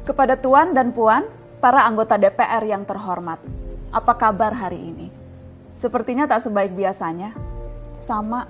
Kepada Tuan dan Puan, para anggota DPR yang terhormat, apa kabar hari ini? Sepertinya tak sebaik biasanya. Sama,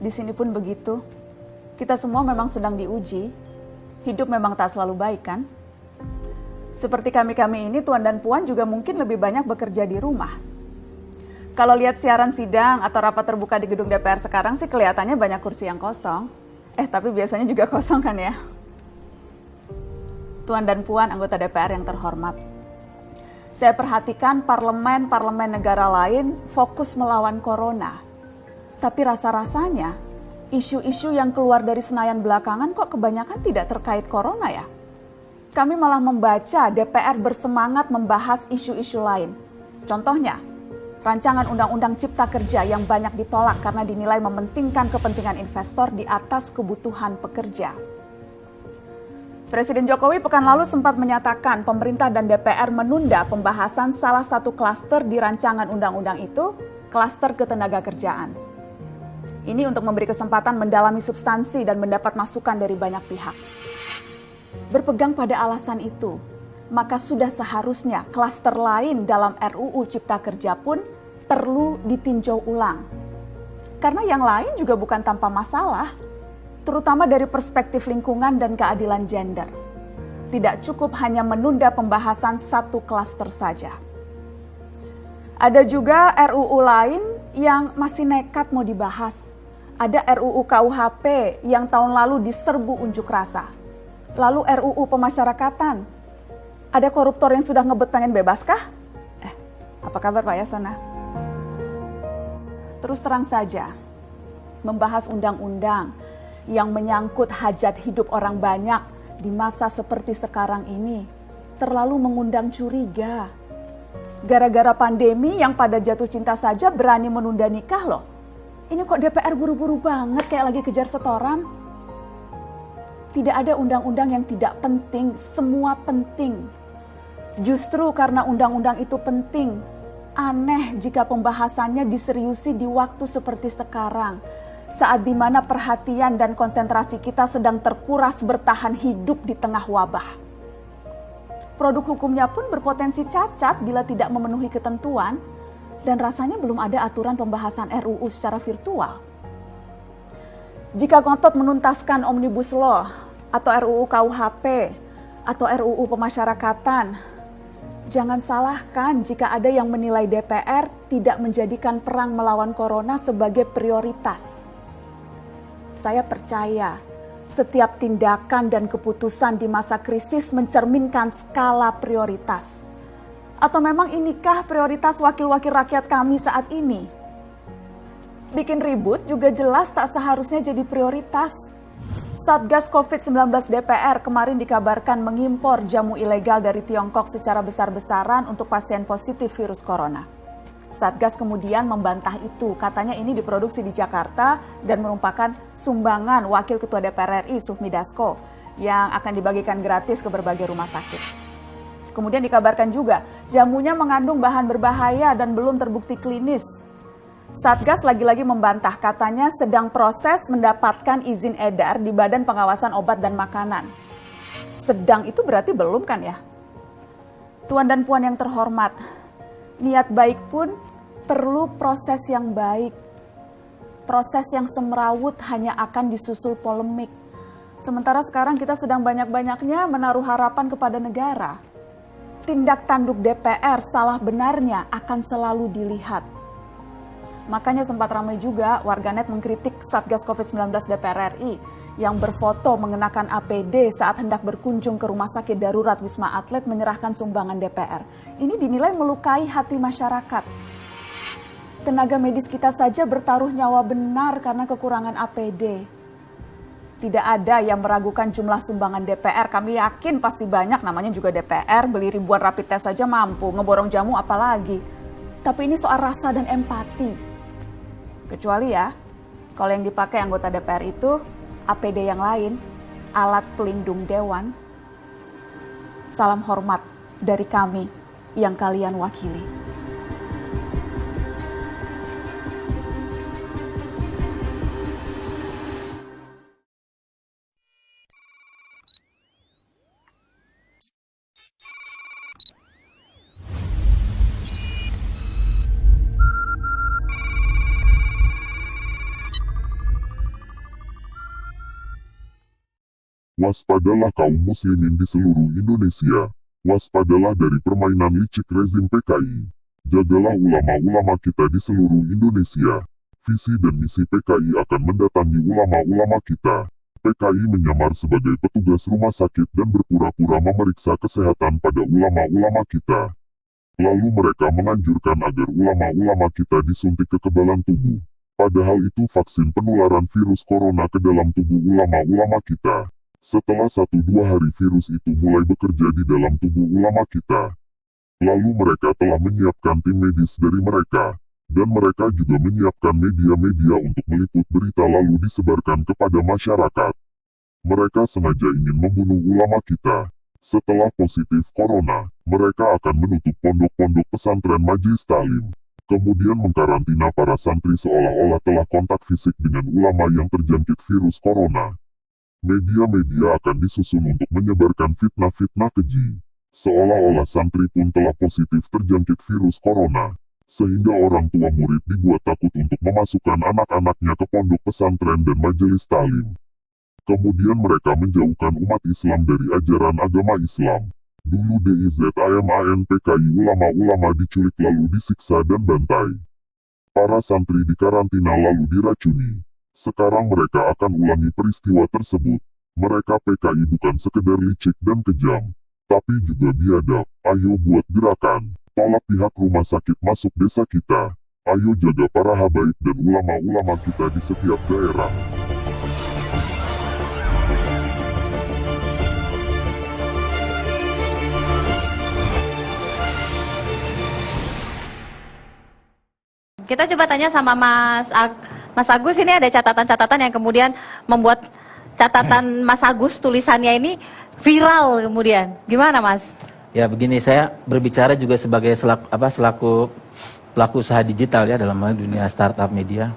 di sini pun begitu. Kita semua memang sedang diuji. Hidup memang tak selalu baik, kan? Seperti kami-kami ini, Tuan dan Puan juga mungkin lebih banyak bekerja di rumah. Kalau lihat siaran sidang atau rapat terbuka di gedung DPR sekarang sih kelihatannya banyak kursi yang kosong. Tapi biasanya juga kosong kan ya? Tuan dan Puan anggota DPR yang terhormat. Saya perhatikan parlemen-parlemen negara lain fokus melawan corona. Tapi rasa-rasanya isu-isu yang keluar dari Senayan belakangan kok kebanyakan tidak terkait corona ya? Kami malah membaca DPR bersemangat membahas isu-isu lain. Contohnya, rancangan Undang-Undang Cipta Kerja yang banyak ditolak karena dinilai mementingkan kepentingan investor di atas kebutuhan pekerja. Presiden Jokowi pekan lalu sempat menyatakan pemerintah dan DPR menunda pembahasan salah satu klaster di rancangan undang-undang itu, klaster ketenagakerjaan. Ini untuk memberi kesempatan mendalami substansi dan mendapat masukan dari banyak pihak. Berpegang pada alasan itu, maka sudah seharusnya klaster lain dalam RUU Cipta Kerja pun perlu ditinjau ulang. Karena yang lain juga bukan tanpa masalah, terutama dari perspektif lingkungan dan keadilan gender. Tidak cukup hanya menunda pembahasan satu klaster saja. Ada juga RUU lain yang masih nekat mau dibahas. Ada RUU KUHP yang tahun lalu diserbu unjuk rasa. Lalu RUU pemasyarakatan. Ada koruptor yang sudah ngebet pengen bebas kah? Apa kabar Pak Yasona? Terus terang saja, membahas undang-undang yang menyangkut hajat hidup orang banyak di masa seperti sekarang ini terlalu mengundang curiga. Gara-gara pandemi yang pada jatuh cinta saja berani menunda nikah loh. Ini kok DPR buru-buru banget kayak lagi kejar setoran? Tidak ada undang-undang yang tidak penting, semua penting. Justru karena undang-undang itu penting, aneh jika pembahasannya diseriusi di waktu seperti sekarang. Saat dimana perhatian dan konsentrasi kita sedang terkuras bertahan hidup di tengah wabah. Produk hukumnya pun berpotensi cacat bila tidak memenuhi ketentuan dan rasanya belum ada aturan pembahasan RUU secara virtual. Jika ngotot menuntaskan Omnibus Law atau RUU KUHP atau RUU pemasyarakatan, jangan salahkan jika ada yang menilai DPR tidak menjadikan perang melawan corona sebagai prioritas. Saya percaya setiap tindakan dan keputusan di masa krisis mencerminkan skala prioritas. Atau memang inikah prioritas wakil-wakil rakyat kami saat ini? Bikin ribut juga jelas tak seharusnya jadi prioritas. Satgas COVID-19 DPR kemarin dikabarkan mengimpor jamu ilegal dari Tiongkok secara besar-besaran untuk pasien positif virus corona. Satgas kemudian membantah itu, katanya ini diproduksi di Jakarta dan merupakan sumbangan Wakil Ketua DPR RI Sufmi Dasko yang akan dibagikan gratis ke berbagai rumah sakit. Kemudian dikabarkan juga jamunya mengandung bahan berbahaya dan belum terbukti klinis. Satgas lagi-lagi membantah, katanya sedang proses mendapatkan izin edar di Badan Pengawasan Obat dan Makanan. Sedang itu berarti belum kan ya? Tuan dan Puan yang terhormat, niat baik pun perlu proses yang baik. Proses yang semrawut hanya akan disusul polemik. Sementara sekarang kita sedang banyak-banyaknya menaruh harapan kepada negara. Tindak tanduk DPR salah benarnya akan selalu dilihat. Makanya sempat ramai juga warganet mengkritik Satgas COVID-19 DPR RI yang berfoto mengenakan APD saat hendak berkunjung ke rumah sakit darurat Wisma Atlet menyerahkan sumbangan DPR. Ini dinilai melukai hati masyarakat. Tenaga medis kita saja bertaruh nyawa benar karena kekurangan APD. Tidak ada yang meragukan jumlah sumbangan DPR. Kami yakin pasti banyak, namanya juga DPR, beli ribuan rapid test saja mampu, ngeborong jamu apalagi. Tapi ini soal rasa dan empati. Kecuali ya, kalau yang dipakai anggota DPR itu APD yang lain, alat pelindung dewan. Salam hormat dari kami yang kalian wakili. Waspadalah kaum muslimin di seluruh Indonesia. Waspadalah dari permainan licik rezim PKI. Jagalah ulama-ulama kita di seluruh Indonesia. Visi dan misi PKI akan mendatangi ulama-ulama kita. PKI menyamar sebagai petugas rumah sakit dan berpura-pura memeriksa kesehatan pada ulama-ulama kita. Lalu mereka menganjurkan agar ulama-ulama kita disuntik kekebalan tubuh. Padahal itu vaksin penularan virus corona ke dalam tubuh ulama-ulama kita. Setelah 1-2 hari virus itu mulai bekerja di dalam tubuh ulama kita. Lalu mereka telah menyiapkan tim medis dari mereka. Dan mereka juga menyiapkan media-media untuk meliput berita lalu disebarkan kepada masyarakat. Mereka sengaja ingin membunuh ulama kita. Setelah positif corona, mereka akan menutup pondok-pondok pesantren Majelis Ta'lim. Kemudian mengkarantina para santri seolah-olah telah kontak fisik dengan ulama yang terjangkit virus corona. Media-media akan disusun untuk menyebarkan fitnah-fitnah keji. Seolah-olah santri pun telah positif terjangkit virus corona. Sehingga orang tua murid dibuat takut untuk memasukkan anak-anaknya ke pondok pesantren dan majelis ta'lim. Kemudian mereka menjauhkan umat Islam dari ajaran agama Islam. Dulu DIZAMAN PKI ulama-ulama diculik lalu disiksa dan bantai. Para santri dikarantina lalu diracuni. Sekarang mereka akan ulangi peristiwa tersebut. Mereka PKI bukan sekedar licik dan kejam, tapi juga biadab. Ayo buat gerakan. Tolak pihak rumah sakit masuk desa kita. Ayo jaga para habaib dan ulama-ulama kita di setiap daerah. Kita coba tanya sama Mas Agus, ini ada catatan-catatan yang kemudian membuat catatan Mas Agus tulisannya ini viral kemudian. Gimana Mas? Ya begini, saya berbicara juga sebagai selaku pelaku usaha digital ya dalam dunia startup media.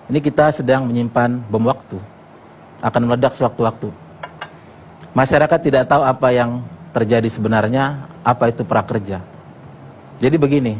Ini kita sedang menyimpan bom waktu, akan meledak sewaktu-waktu. Masyarakat tidak tahu apa yang terjadi sebenarnya, apa itu prakerja. Jadi begini,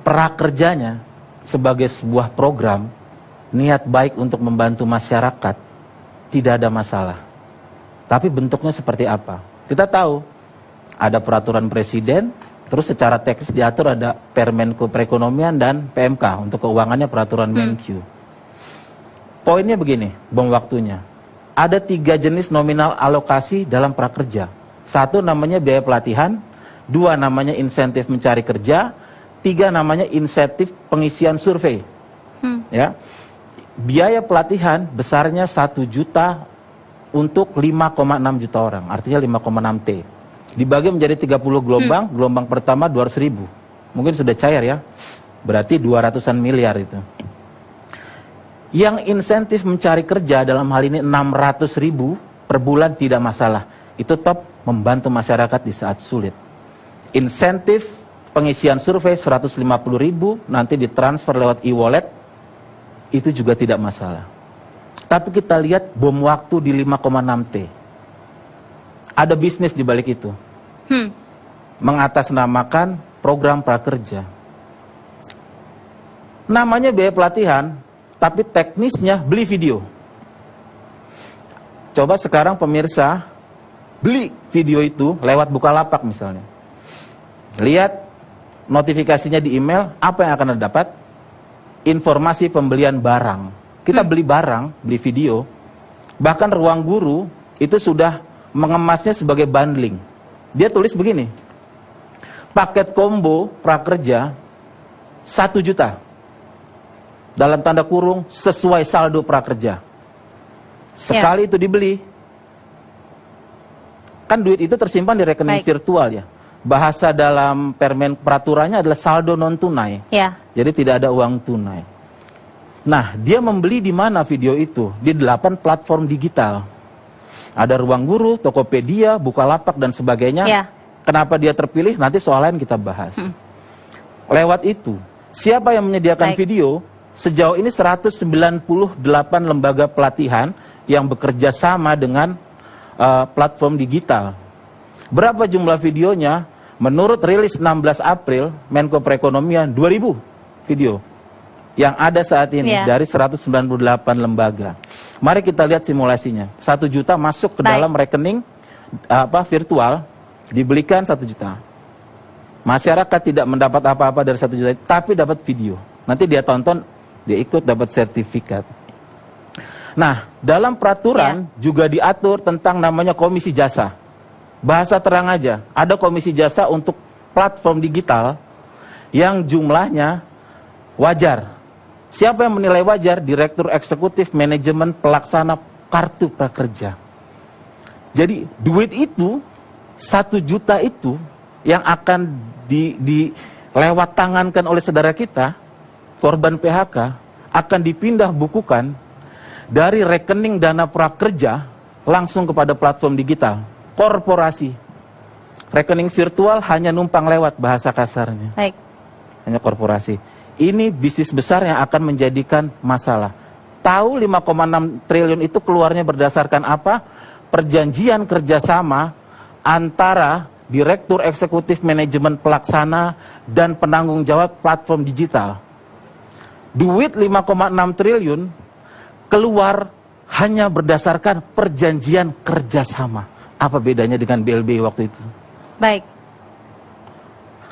prakerjanya sebagai sebuah program, niat baik untuk membantu masyarakat, tidak ada masalah. Tapi bentuknya seperti apa? Kita tahu, ada peraturan presiden, terus secara teknis diatur ada Permenko Perekonomian dan PMK untuk keuangannya peraturan Menq. Poinnya begini, bom waktunya. Ada 3 jenis nominal alokasi dalam prakerja. 1 namanya biaya pelatihan, 2 namanya insentif mencari kerja, 3 namanya insentif pengisian survei. Ya, biaya pelatihan besarnya 1 juta untuk 5,6 juta orang, artinya 5,6 T. Dibagi menjadi 30 gelombang, gelombang pertama 200.000. Mungkin sudah cair ya, berarti 200-an miliar itu. Yang insentif mencari kerja dalam hal ini 600.000 per bulan tidak masalah. Itu top membantu masyarakat di saat sulit. Insentif pengisian survei 150.000 nanti ditransfer lewat e-wallet, itu juga tidak masalah. Tapi kita lihat bom waktu di 5,6 T. Ada bisnis di balik itu. Mengatasnamakan program prakerja. Namanya biaya pelatihan, tapi teknisnya beli video. Coba sekarang pemirsa beli video itu lewat Bukalapak misalnya. Lihat notifikasinya di email, apa yang akan Anda dapat? Informasi pembelian barang. Kita beli barang, beli video, bahkan Ruang Guru itu sudah mengemasnya sebagai bundling. Dia tulis begini, paket combo prakerja 1 juta, dalam tanda kurung sesuai saldo prakerja. Sekali itu dibeli, kan duit itu tersimpan di rekening virtual ya. Bahasa dalam peraturannya adalah saldo non tunai. Jadi tidak ada uang tunai. Nah, dia membeli di mana video itu? Di 8 platform digital. Ada Ruang Guru, Tokopedia, Bukalapak dan sebagainya. Kenapa dia terpilih? Nanti soal lain kita bahas. Lewat itu, siapa yang menyediakan video? Sejauh ini 198 lembaga pelatihan yang bekerja sama dengan platform digital. Berapa jumlah videonya? Menurut rilis 16 April, Menko Perekonomian, 2000 video. yang ada saat ini Iya. dari 198 lembaga. Mari kita lihat simulasinya. 1 juta masuk ke Baik. dalam rekening virtual, dibelikan 1 juta. Masyarakat tidak mendapat apa-apa dari 1 juta, tapi dapat video. Nanti dia tonton, dia ikut dapat sertifikat. Nah, dalam peraturan juga diatur tentang namanya komisi jasa. Bahasa terang aja, ada komisi jasa untuk platform digital yang jumlahnya wajar. Siapa yang menilai wajar? Direktur Eksekutif Manajemen Pelaksana Kartu Prakerja. Jadi duit itu, 1 juta itu yang akan dilewat tangankan oleh saudara kita, korban PHK, akan dipindah bukukan dari rekening dana prakerja langsung kepada platform digital, korporasi. Rekening virtual hanya numpang lewat, bahasa kasarnya. Baik. Hanya korporasi. Ini bisnis besar yang akan menjadikan masalah. Tahu 5,6 triliun itu keluarnya berdasarkan apa? Perjanjian kerjasama antara Direktur Eksekutif Manajemen Pelaksana dan penanggung jawab platform digital. Duit 5,6 triliun keluar hanya berdasarkan perjanjian kerjasama. Apa bedanya dengan BLB waktu itu? Baik.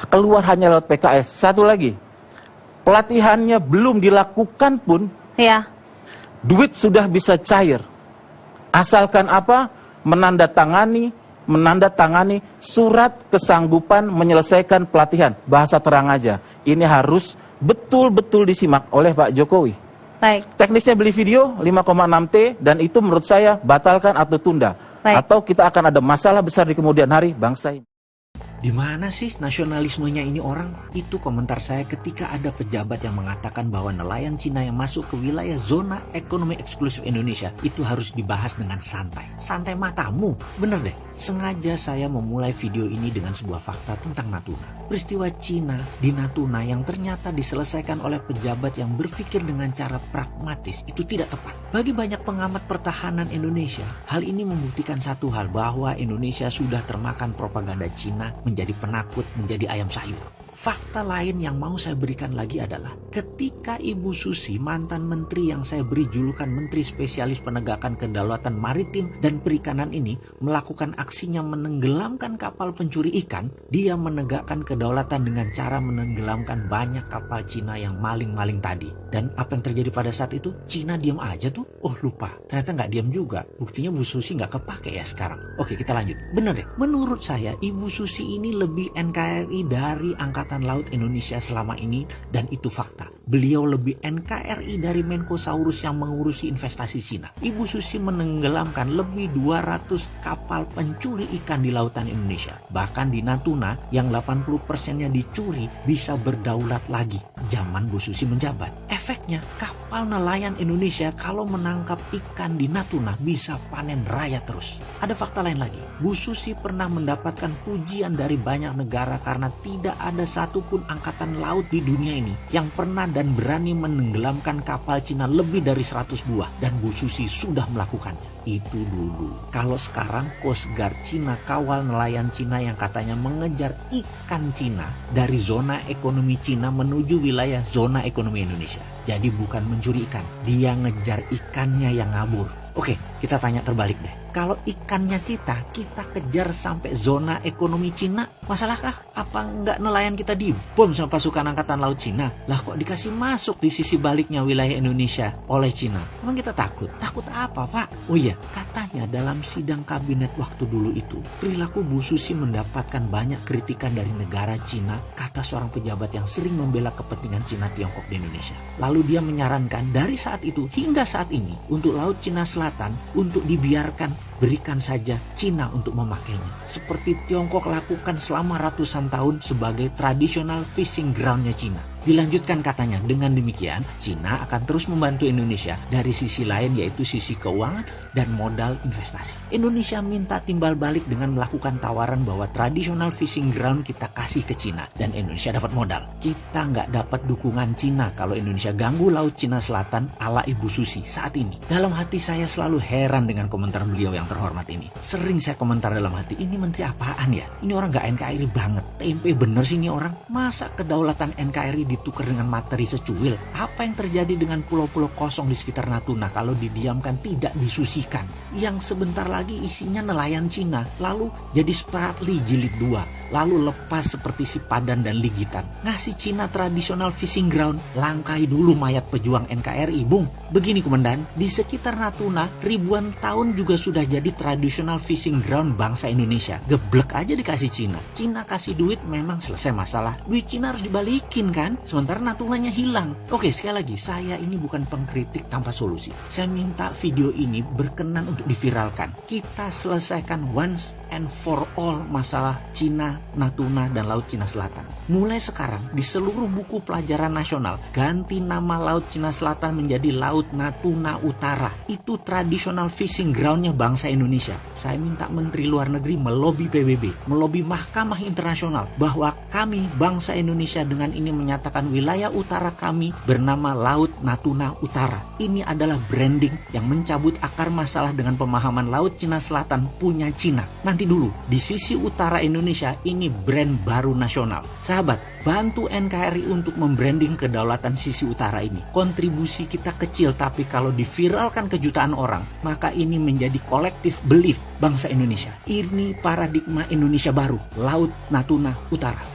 Keluar hanya lewat PKS. Satu lagi, pelatihannya belum dilakukan pun, Ya. duit sudah bisa cair. Asalkan apa? Menandatangani surat kesanggupan menyelesaikan pelatihan. Bahasa terang aja, ini harus betul-betul disimak oleh Pak Jokowi. Baik. Teknisnya beli video 5,6T dan itu menurut saya batalkan atau tunda. Baik. Atau kita akan ada masalah besar di kemudian hari bangsa ini. Di mana sih nasionalismenya ini orang? Itu komentar saya ketika ada pejabat yang mengatakan bahwa nelayan Cina yang masuk ke wilayah zona ekonomi eksklusif Indonesia itu harus dibahas dengan santai. Santai matamu, bener deh. Sengaja saya memulai video ini dengan sebuah fakta tentang Natuna. Peristiwa Cina di Natuna yang ternyata diselesaikan oleh pejabat yang berpikir dengan cara pragmatis itu tidak tepat. Bagi banyak pengamat pertahanan Indonesia, hal ini membuktikan satu hal, bahwa Indonesia sudah termakan propaganda Cina, menjadi penakut, menjadi ayam sayur. Fakta lain yang mau saya berikan lagi adalah ketika Ibu Susi, mantan menteri yang saya beri julukan Menteri Spesialis Penegakan Kedaulatan Maritim dan Perikanan ini melakukan aksinya menenggelamkan kapal pencuri ikan, dia menegakkan kedaulatan dengan cara menenggelamkan banyak kapal Cina yang maling-maling tadi. Dan apa yang terjadi pada saat itu? Cina diam aja tuh. Oh lupa, ternyata nggak diam juga. Buktinya Bu Susi nggak kepake ya sekarang. Oke, kita lanjut. Bener deh, menurut saya Ibu Susi ini lebih NKRI dari Angkatan Laut Indonesia selama ini, dan itu fakta. Beliau lebih NKRI dari Menkosaurus yang mengurusi investasi Cina. Ibu Susi menenggelamkan lebih 200 kapal pencuri ikan di lautan Indonesia. Bahkan di Natuna yang 80%-nya dicuri bisa berdaulat lagi zaman Bu Susi menjabat. Efeknya kapal nelayan Indonesia kalau menangkap ikan di Natuna bisa panen raya terus. Ada fakta lain lagi. Bu Susi pernah mendapatkan pujian dari banyak negara karena tidak ada satupun angkatan laut di dunia ini yang pernah dan berani menenggelamkan kapal Cina lebih dari 100 buah, dan Bu Susi sudah melakukannya. Itu dulu. Kalau sekarang Coast Guard Cina kawal nelayan Cina yang katanya mengejar ikan Cina dari zona ekonomi Cina menuju wilayah zona ekonomi Indonesia. Jadi bukan mencuri ikan, dia ngejar ikannya yang ngabur. Oke, kita tanya terbalik deh. Kalau ikannya kita kejar sampai zona ekonomi Cina, masalahkah? Apa enggak nelayan kita dibom sama pasukan angkatan laut Cina? Lah kok dikasih masuk di sisi baliknya wilayah Indonesia oleh Cina? Emang kita takut? Takut apa, Pak? Oh iya, katanya dalam sidang kabinet waktu dulu itu, perilaku Bu Susi mendapatkan banyak kritikan dari negara Cina, kata seorang pejabat yang sering membela kepentingan Cina Tiongkok di Indonesia. Lalu dia menyarankan dari saat itu hingga saat ini untuk Laut Cina Selatan untuk dibiarkan, berikan saja Cina untuk memakainya. Seperti Tiongkok lakukan selama ratusan tahun sebagai traditional fishing groundnya Cina. Dilanjutkan katanya, dengan demikian Cina akan terus membantu Indonesia dari sisi lain, yaitu sisi keuangan dan modal investasi. Indonesia minta timbal balik dengan melakukan tawaran bahwa traditional fishing ground kita kasih ke Cina dan Indonesia dapat modal. Kita nggak dapat dukungan Cina kalau Indonesia ganggu Laut Cina Selatan ala Ibu Susi saat ini. Dalam hati saya selalu heran dengan komentar beliau yang terhormat ini. Sering saya komentar dalam hati, ini menteri apaan ya? Ini orang nggak NKRI banget. Tempe bener sih ini orang. Masa kedaulatan NKRI ditukar dengan materi secuil? Apa yang terjadi dengan pulau-pulau kosong di sekitar Natuna kalau didiamkan tidak disusikan? Yang sebentar lagi isinya nelayan Cina, lalu jadi Spratly jilid 2. Lalu lepas seperti si Padan dan Ligitan. Ngasih Cina tradisional fishing ground, langkai dulu mayat pejuang NKRI, Bung. Begini Komandan, di sekitar Natuna ribuan tahun juga sudah jadi tradisional fishing ground bangsa Indonesia. Geblek aja dikasih Cina. Cina kasih duit memang selesai masalah. Duit Cina harus dibalikin kan? Sementara Natunanya hilang. Oke, sekali lagi, saya ini bukan pengkritik tanpa solusi. Saya minta video ini berkenan untuk diviralkan. Kita selesaikan once and for all masalah Cina, Natuna, dan Laut Cina Selatan. Mulai sekarang, di seluruh buku pelajaran nasional, ganti nama Laut Cina Selatan menjadi Laut Natuna Utara. Itu tradisional fishing groundnya bangsa Indonesia. Saya minta Menteri Luar Negeri melobi PBB, melobi Mahkamah Internasional, bahwa kami, bangsa Indonesia, dengan ini menyatakan wilayah utara kami bernama Laut Natuna Utara. Ini adalah branding yang mencabut akar masalah dengan pemahaman Laut Cina Selatan punya Cina. Nanti dulu, di sisi utara Indonesia, ini brand baru nasional. Sahabat, bantu NKRI untuk membranding kedaulatan sisi utara ini. Kontribusi kita kecil, tapi kalau diviralkan ke jutaan orang, maka ini menjadi collective belief bangsa Indonesia. Ini paradigma Indonesia baru, Laut Natuna Utara.